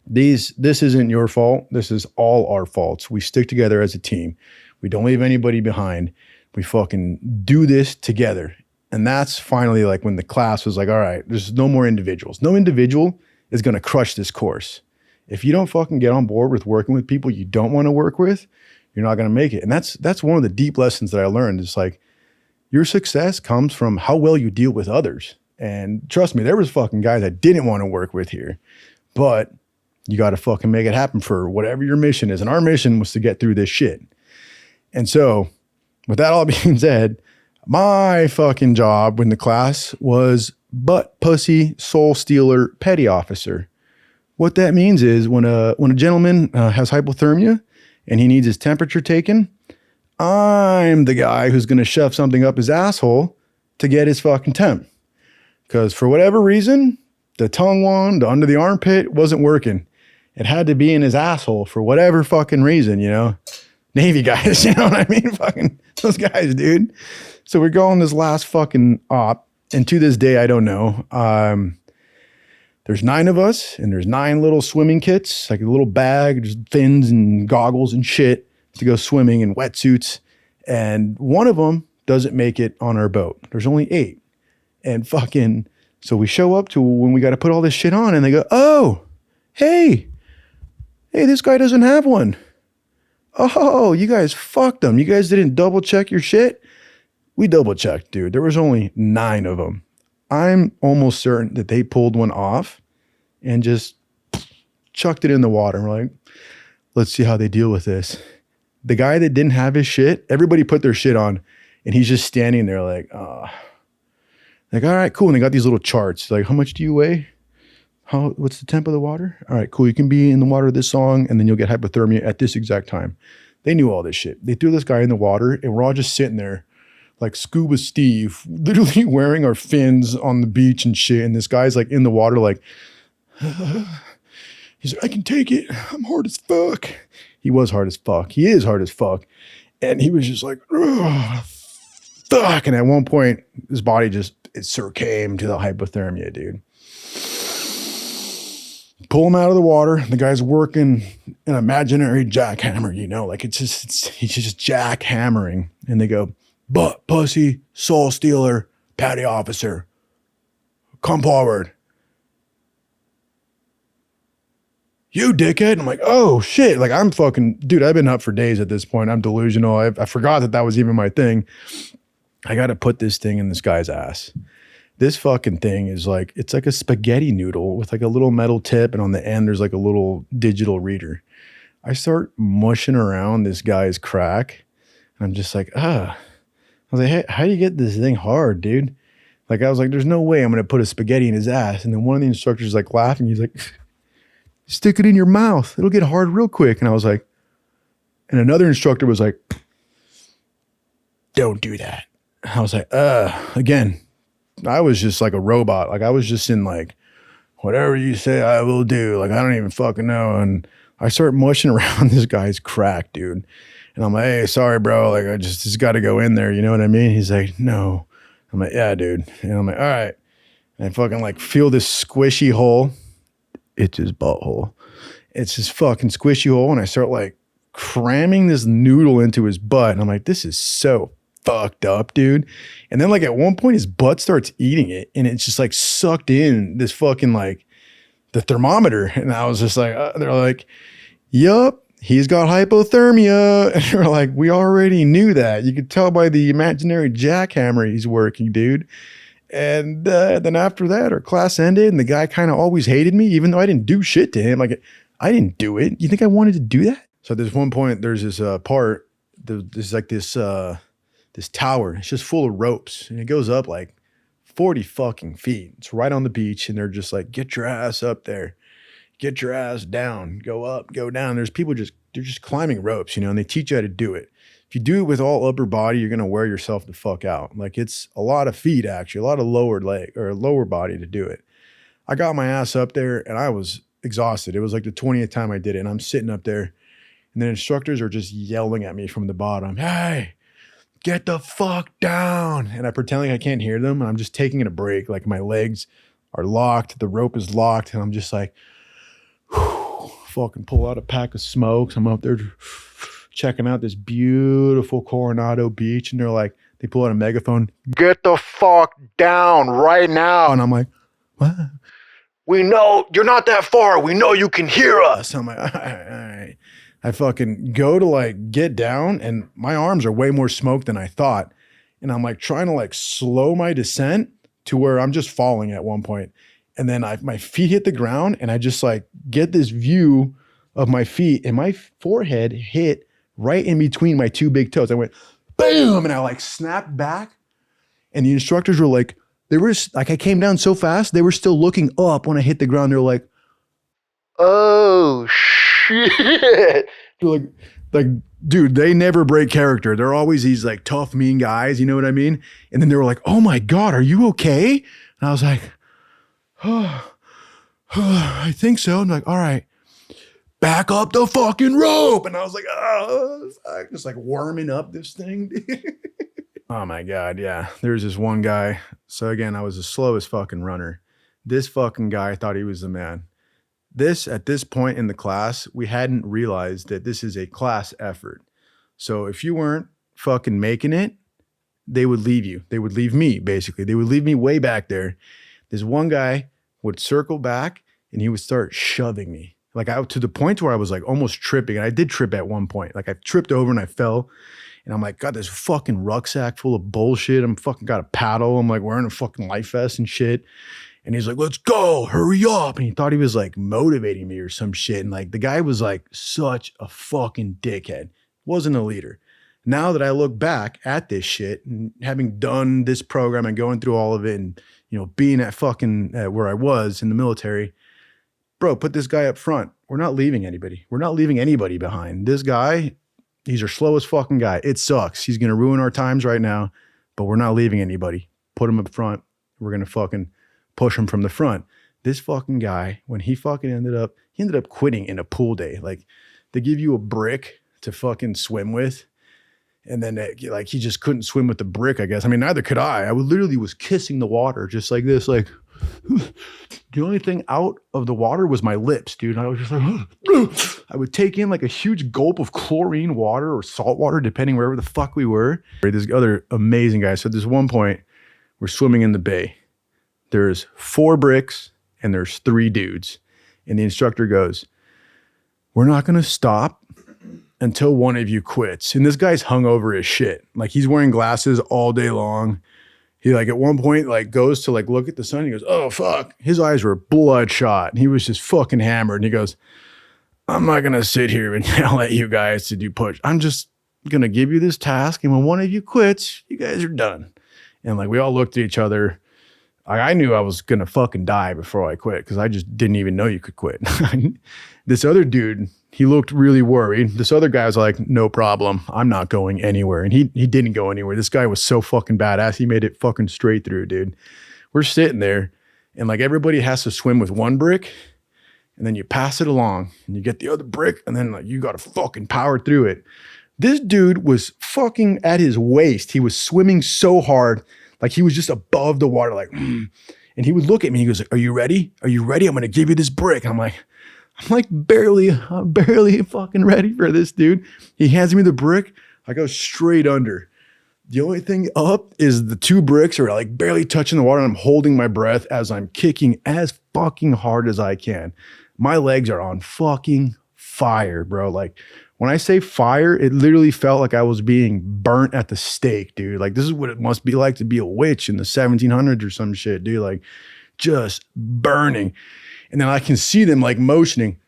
this isn't your fault. This is all our faults. We stick together as a team. We don't leave anybody behind. We fucking do this together. And that's finally like when the class was like, all right, there's no more individuals. No individual is going to crush this course. If you don't fucking get on board with working with people you don't want to work with, you're not going to make it. And that's one of the deep lessons that I learned. It's like your success comes from how well you deal with others. And trust me, there was fucking guys I didn't want to work with here, but you got to fucking make it happen for whatever your mission is. And our mission was to get through this shit. And so with that all being said, my fucking job in the class was butt pussy soul stealer petty officer. What that means is when a gentleman has hypothermia and he needs his temperature taken, I'm the guy who's going to shove something up his asshole to get his fucking temp. Because for whatever reason, the tongue one, the under the armpit wasn't working. It had to be in his asshole for whatever fucking reason, you know? Navy guys, you know what I mean? Fucking those guys, dude. So we're going this last fucking op. And to this day, I don't know. There's 9 of us and there's 9 little swimming kits, like a little bag, just fins and goggles and shit to go swimming in wetsuits. And one of them doesn't make it on our boat. There's only 8. And fucking, so we show up to when we got to put all this shit on and they go, oh, hey, this guy doesn't have one. Oh, you guys fucked them. You guys didn't double check your shit. We double checked, dude. There was only 9 of them. I'm almost certain that they pulled one off and just chucked it in the water. We're like, let's see how they deal with this. The guy that didn't have his shit, everybody put their shit on and he's just standing there like, like, all right, cool. And they got these little charts. Like, how much do you weigh? What's the temp of the water? All right, cool. You can be in the water this long and then you'll get hypothermia at this exact time. They knew all this shit. They threw this guy in the water and we're all just sitting there like Scuba Steve, literally wearing our fins on the beach and shit. And this guy's like in the water, like, he's like, I can take it. I'm hard as fuck. He was hard as fuck. He is hard as fuck. And he was just like, fuck. And at one point, his body it succumbed to the hypothermia, dude. Pull him out of the water. The guy's working an imaginary jackhammer, you know, like he's just jackhammering. And they go, butt pussy, soul stealer, petty officer, come forward. You dickhead. I'm like, oh shit. Like I'm fucking, dude, I've been up for days at this point. I'm delusional. I forgot that was even my thing. I got to put this thing in this guy's ass. This fucking thing is like, it's like a spaghetti noodle with like a little metal tip. And on the end, there's like a little digital reader. I start mushing around this guy's crack. And I'm just like, I was like, hey, how do you get this thing hard, dude? Like, I was like, there's no way I'm going to put a spaghetti in his ass. And then one of the instructors like laughing. He's like, stick it in your mouth. It'll get hard real quick. And I was like, and another instructor was like, don't do that. I was like, again, I was just like a robot. Like I was just in like, whatever you say, I will do. Like, I don't even fucking know. And I start mushing around this guy's crack, dude. And I'm like, hey, sorry, bro. Like, I just got to go in there. You know what I mean? He's like, no. I'm like, yeah, dude. And I'm like, all right. And I fucking like feel this squishy hole. It's his butthole. It's his fucking squishy hole. And I start like cramming this noodle into his butt. And I'm like, this is so fucked up, dude. And then like at one point his butt starts eating it. And it's just like sucked in this fucking like the thermometer. And I was just like, they're like, yup. He's got hypothermia. And they're like, we already knew that. You could tell by the imaginary jackhammer he's working, dude. And then after that, our class ended and the guy kind of always hated me, even though I didn't do shit to him. Like, I didn't do it. You think I wanted to do that? So at this one point, there's this part, there's like this tower. It's just full of ropes. And it goes up like 40 fucking feet. It's right on the beach. And they're just like, get your ass up there. Get your ass down, go up, go down. There's people they're just climbing ropes, you know, and they teach you how to do it. If you do it with all upper body, you're going to wear yourself the fuck out. Like it's a lot of feet, actually, a lot of lower leg or lower body to do it. I got my ass up there and I was exhausted. It was like the 20th time I did it. And I'm sitting up there and the instructors are just yelling at me from the bottom. Hey, get the fuck down. And I pretend like I can't hear them. And I'm just taking a break. Like my legs are locked. The rope is locked. And I'm just like, fucking pull out a pack of smokes. I'm up there checking out this beautiful Coronado beach. And they're like, they pull out a megaphone, get the fuck down right now. And I'm like, what? We know you're not that far. We know you can hear us. I'm like, all right. I fucking go to like get down and my arms are way more smoked than I thought. And I'm like trying to like slow my descent to where I'm just falling at one point. And then my feet hit the ground and I just like get this view of my feet and my forehead hit right in between my two big toes. I went, bam, and I like snapped back. And the instructors were like, I came down so fast, they were still looking up when I hit the ground. They're like, oh shit. They're like, dude, they never break character. They're always these like tough, mean guys. You know what I mean? And then they were like, oh my God, are you okay? And I was like, oh, I think so. And I'm like, all right, back up the fucking rope. And I was like, oh, fuck. Just like warming up this thing. Oh my God. Yeah. There's this one guy. So again, I was the slowest fucking runner. This fucking guy thought he was the man. At this point in the class, we hadn't realized that this is a class effort. So if you weren't fucking making it, they would leave you. They would leave me, basically. They would leave me way back there. This one guy would circle back and he would start shoving me. Like to the point where I was like almost tripping. And I did trip at one point. Like I tripped over and I fell. And I'm like, got this fucking rucksack full of bullshit. I'm fucking got a paddle. I'm like wearing a fucking life vest and shit. And he's like, let's go, hurry up. And he thought he was like motivating me or some shit. And like the guy was like such a fucking dickhead. Wasn't a leader. Now that I look back at this shit and having done this program and going through all of it and, you know, being at fucking where I was in the military, bro, put this guy up front. We're not leaving anybody. We're not leaving anybody behind. This guy, he's our slowest fucking guy. It sucks. He's going to ruin our times right now, but we're not leaving anybody. Put him up front. We're going to fucking push him from the front. This fucking guy, when he fucking ended up quitting in a pool day. Like they give you a brick to fucking swim with. And then like he just couldn't swim with the brick, I guess. I mean, neither could I. I literally was kissing the water just like this. Like the only thing out of the water was my lips, dude. And I was just like, I would take in like a huge gulp of chlorine water or salt water, depending wherever the fuck we were. This other amazing guy. So at this one point, we're swimming in the bay. There's 4 bricks and there's 3 dudes. And the instructor goes, we're not going to stop until one of you quits. And this guy's hungover as shit. Like he's wearing glasses all day long. He like at one point like goes to like look at the sun. He goes, oh fuck. His eyes were bloodshot and he was just fucking hammered. And he goes, I'm not going to sit here and yell at you guys to do push. I'm just going to give you this task. And when one of you quits, you guys are done. And like, we all looked at each other. I knew I was going to fucking die before I quit because I just didn't even know you could quit. This other dude, he looked really worried. This other guy was like, no problem. I'm not going anywhere. And he didn't go anywhere. This guy was so fucking badass. He made it fucking straight through, dude. We're sitting there and like everybody has to swim with one brick and then you pass it along and you get the other brick and then like you got to fucking power through it. This dude was fucking at his waist. He was swimming so hard. Like he was just above the water, like, And he would look at me. He goes, are you ready? Are you ready? I'm going to give you this brick. I'm like barely fucking ready for this, dude. He hands me the brick. I go straight under. The only thing up is the two bricks are like barely touching the water. And I'm holding my breath as I'm kicking as fucking hard as I can. My legs are on fucking fire, bro. Like when I say fire, it literally felt like I was being burnt at the stake, dude. Like this is what it must be like to be a witch in the 1700s or some shit, dude. Like just burning. And then I can see them like motioning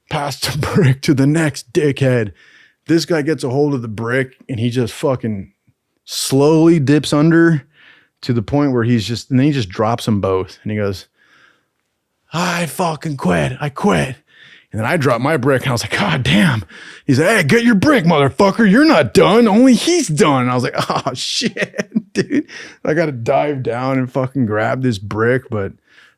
past the brick to the next dickhead. This guy gets a hold of the brick and he just fucking slowly dips under to the point where and then he just drops them both. And he goes, I fucking quit. I quit. And then I dropped my brick and I was like, God damn. He's like, hey, get your brick, motherfucker. You're not done. Only he's done. And I was like, oh shit, dude. I got to dive down and fucking grab this brick. But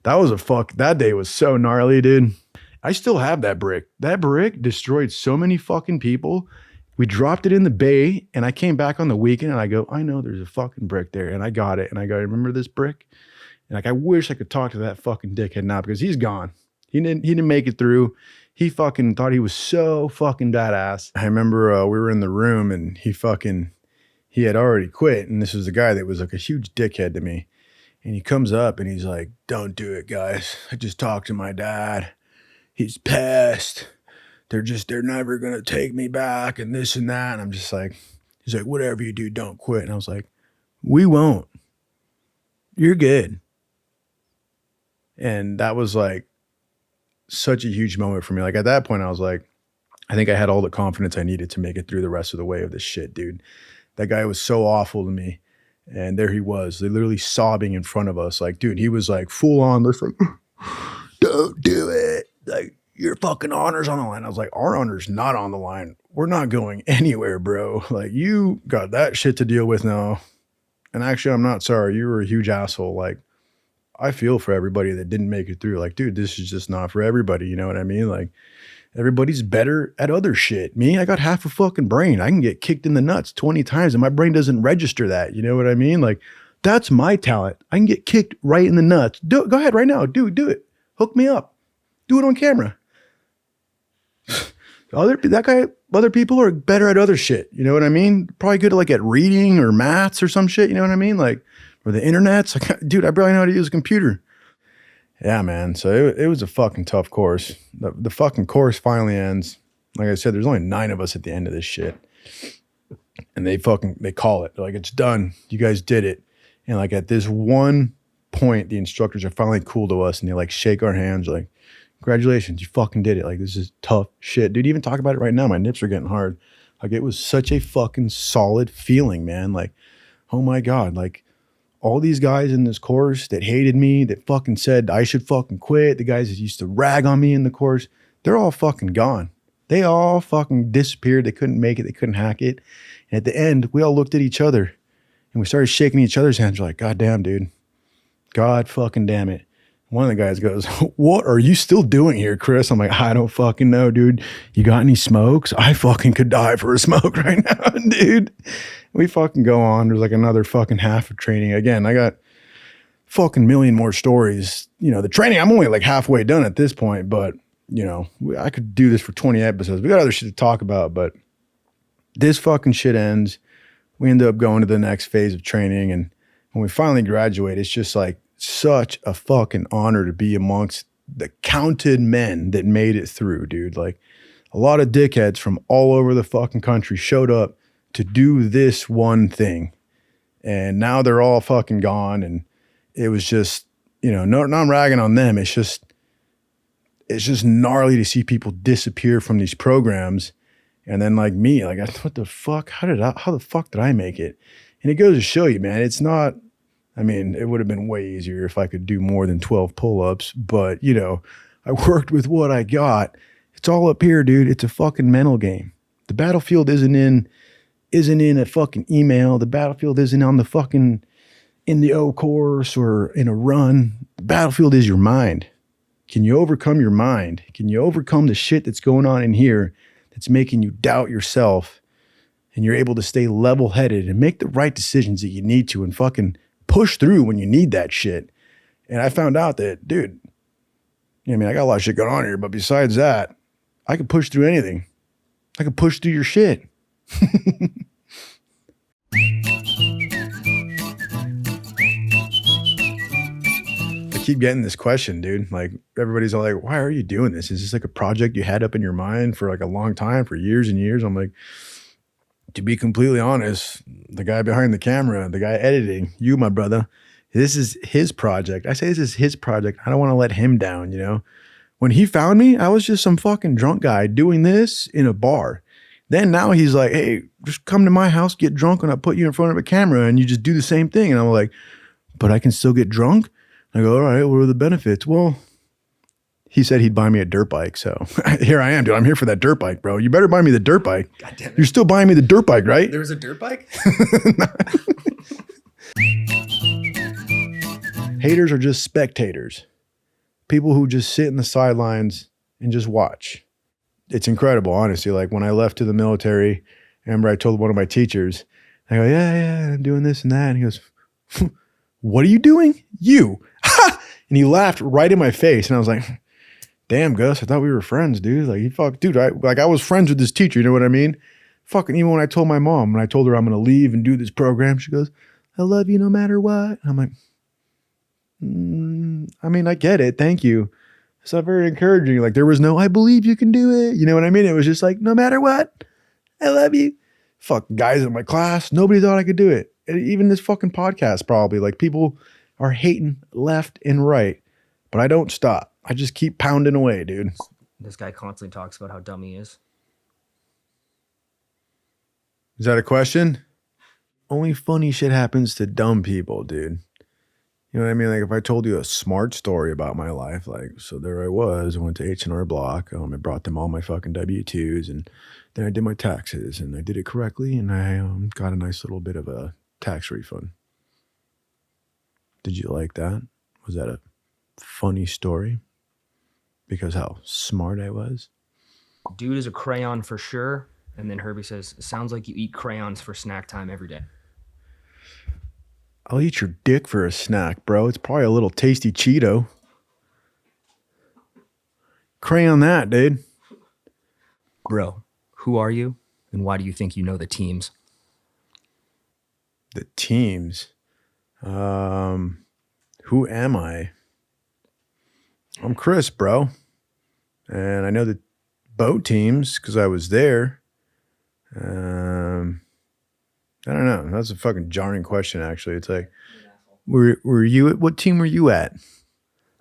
that day was so gnarly, dude. I still have that brick. That brick destroyed so many fucking people. We dropped it in the bay and I came back on the weekend and I go, I know there's a fucking brick there. And I got it. And I go, remember this brick? And like, I wish I could talk to that fucking dickhead now because he's gone. He didn't make it through. He fucking thought he was so fucking badass. I remember we were in the room and he had already quit. And this was a guy that was like a huge dickhead to me. And he comes up and he's like, don't do it, guys. I just talked to my dad. He's pissed. They're never going to take me back and this and that. And I'm just like, he's like, whatever you do, don't quit. And I was like, we won't. You're good. And that was like such a huge moment for me. Like at that point, I was like, I think I had all the confidence I needed to make it through the rest of the way of this shit, dude. That guy was so awful to me. And there he was, literally sobbing in front of us. Like, dude, he was like full on, like, don't do it. Like, your fucking honor's on the line. I was like, our honor's not on the line. We're not going anywhere, bro. Like, you got that shit to deal with now. And actually, I'm not sorry. You were a huge asshole. Like, I feel for everybody that didn't make it through. Like, dude, this is just not for everybody. You know what I mean? Like, everybody's better at other shit. Me, I got half a fucking brain. I can get kicked in the nuts 20 times and my brain doesn't register that. You know what I mean? Like, that's my talent. I can get kicked right in the nuts. Go ahead right now. Do it. Hook me up. Do it on camera. Other people are better at other shit. You know what I mean? Probably good at like at reading or maths or some shit. You know what I mean? Like, or the internet's like, dude, I barely know how to use a computer. Yeah, man. So it was a fucking tough course. The fucking course finally ends. Like I said, there's only 9 of us at the end of this shit. And they call it. They're like, it's done. You guys did it. And like at this one point, the instructors are finally cool to us and they like shake our hands like, congratulations, you fucking did it. Like, this is tough shit. Dude, even talk about it right now. My nips are getting hard. Like, it was such a fucking solid feeling, man. Like, oh my God. Like, all these guys in this course that hated me, that fucking said I should fucking quit, the guys that used to rag on me in the course, they're all fucking gone. They all fucking disappeared. They couldn't make it. They couldn't hack it. And at the end, we all looked at each other and we started shaking each other's hands. We're like, God damn, dude. God fucking damn it. One of the guys goes, what are you still doing here, Chris? I'm like, I don't fucking know, dude. You got any smokes? I fucking could die for a smoke right now, dude. We fucking go on. There's like another fucking half of training. Again, I got fucking million more stories. You know, the training, I'm only like halfway done at this point, but you know, I could do this for 20 episodes. We got other shit to talk about, but this fucking shit ends. We end up going to the next phase of training. And when we finally graduate, it's just like, such a fucking honor to be amongst the counted men that made it through, dude. Like a lot of dickheads from all over the fucking country showed up to do this one thing. And now they're all fucking gone. And it was just, you know, no, I'm ragging on them. It's just, it's just gnarly to see people disappear from these programs. And then like me, like, what the fuck? How the fuck did I make it? And it goes to show you, man, it's not, I mean, it would have been way easier if I could do more than 12 pull-ups, but you know, I worked with what I got. It's all up here, dude. It's a fucking mental game. The battlefield isn't in a fucking email. The battlefield isn't on the fucking, in the O course or in a run. The battlefield is your mind. Can you overcome your mind? Can you overcome the shit that's going on in here that's making you doubt yourself, and you're able to stay level-headed and make the right decisions that you need to and fucking push through when you need that shit? And I found out that, dude, I mean, I got a lot of shit going on here, but besides that, I can push through anything. I can push through your shit. I keep getting this question, dude. Like, everybody's all like, why are you doing this? Is this like a project you had up in your mind for like a long time, for years and years? I'm like, to be completely honest, the guy behind the camera, the guy editing, you, my brother, this is his project. I say this is his project. I don't want to let him down, you know? When he found me, I was just some fucking drunk guy doing this in a bar. Then now he's like, hey, just come to my house, get drunk, and I'll put you in front of a camera and you just do the same thing. And I'm like, but I can still get drunk? I go, all right, what are the benefits? Well, he said he'd buy me a dirt bike. So here I am, dude. I'm here for that dirt bike, bro. You better buy me the dirt bike. God damn it. You're still buying me the dirt bike, right? There was a dirt bike? Haters are just spectators. People who just sit in the sidelines and just watch. It's incredible, honestly. Like when I left to the military, I remember I told one of my teachers, I go, yeah, I'm doing this and that. And he goes, what are you doing? You. And he laughed right in my face. And I was like, damn, Gus, I thought we were friends, dude. Like, I was friends with this teacher. You know what I mean? Fucking, even when I told my mom, when I told her I'm going to leave and do this program, she goes, I love you no matter what. And I'm like, I mean, I get it. Thank you. It's not very encouraging. Like, there was no, I believe you can do it. You know what I mean? It was just like, no matter what, I love you. Fuck, guys in my class, nobody thought I could do it. And even this fucking podcast, probably. Like, people are hating left and right. But I don't stop. I just keep pounding away, dude. This guy constantly talks about how dumb he is. Is that a question? Only funny shit happens to dumb people, dude. You know what I mean? Like, if I told you a smart story about my life, like, so there I was, I went to H&R Block, I brought them all my fucking W-2s, and then I did my taxes, and I did it correctly, and I got a nice little bit of a tax refund. Did you like that? Was that a funny story? Because how smart I was? Dude is a crayon for sure. And then Herbie says, sounds like you eat crayons for snack time every day. I'll eat your dick for a snack, bro. It's probably a little tasty Cheeto. Crayon that, dude. Bro, who are you? And why do you think you know the teams? The teams? Who am I? I'm Chris, bro. And I know the boat teams because I was there. I don't know. That's a fucking jarring question, actually. It's like, were you at, what team were you at?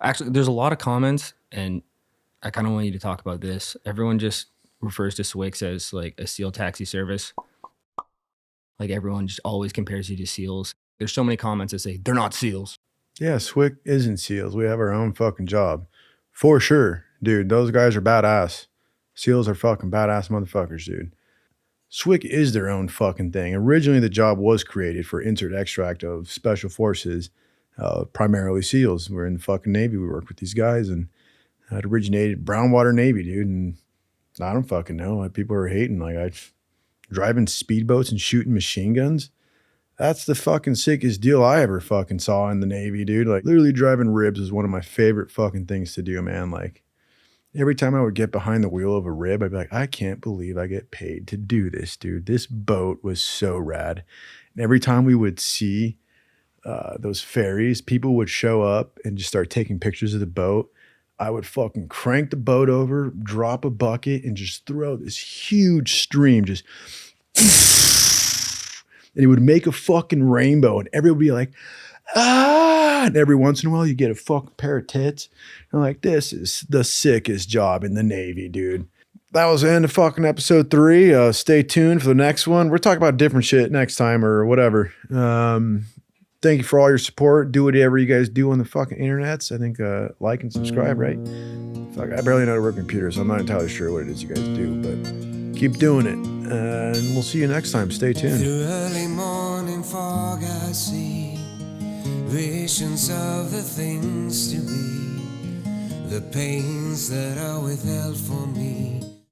Actually, there's a lot of comments, and I kind of want you to talk about this. Everyone just refers to Swix as like a SEAL taxi service. Like, everyone just always compares you to SEALs. There's so many comments that say, they're not SEALs. Yeah, SWIC isn't SEALs. We have our own fucking job. For sure. Dude, those guys are badass. SEALs are fucking badass motherfuckers, dude. SWIC is their own fucking thing. Originally, the job was created for insert extract of special forces, primarily SEALs. We're in the fucking Navy. We work with these guys, and it originated Brownwater Navy, dude. And I don't fucking know. Like, people are hating. Like, I driving speedboats and shooting machine guns. That's the fucking sickest deal I ever fucking saw in the Navy, dude. Like, literally driving ribs is one of my favorite fucking things to do, man. Like, every time I would get behind the wheel of a rib, I'd be like, I can't believe I get paid to do this, dude. This boat was so rad. And every time we would see those ferries, people would show up and just start taking pictures of the boat. I would fucking crank the boat over, drop a bucket, and just throw this huge stream, just... and it would make a fucking rainbow, and everybody would be like, And every once in a while you get a fucking pair of tits. And like, this is the sickest job in the Navy, dude. That was the end of fucking episode 3. Stay tuned for the next one. We're talking about different shit next time or whatever. Thank you for all your support. Do whatever you guys do on the fucking internets. I think like and subscribe, right? Fuck, I barely know how to work computers, so I'm not entirely sure what it is you guys do, but keep doing it. And we'll see you next time. Stay tuned. Through early morning fog I see visions of the things to be, the pains that are withheld for me.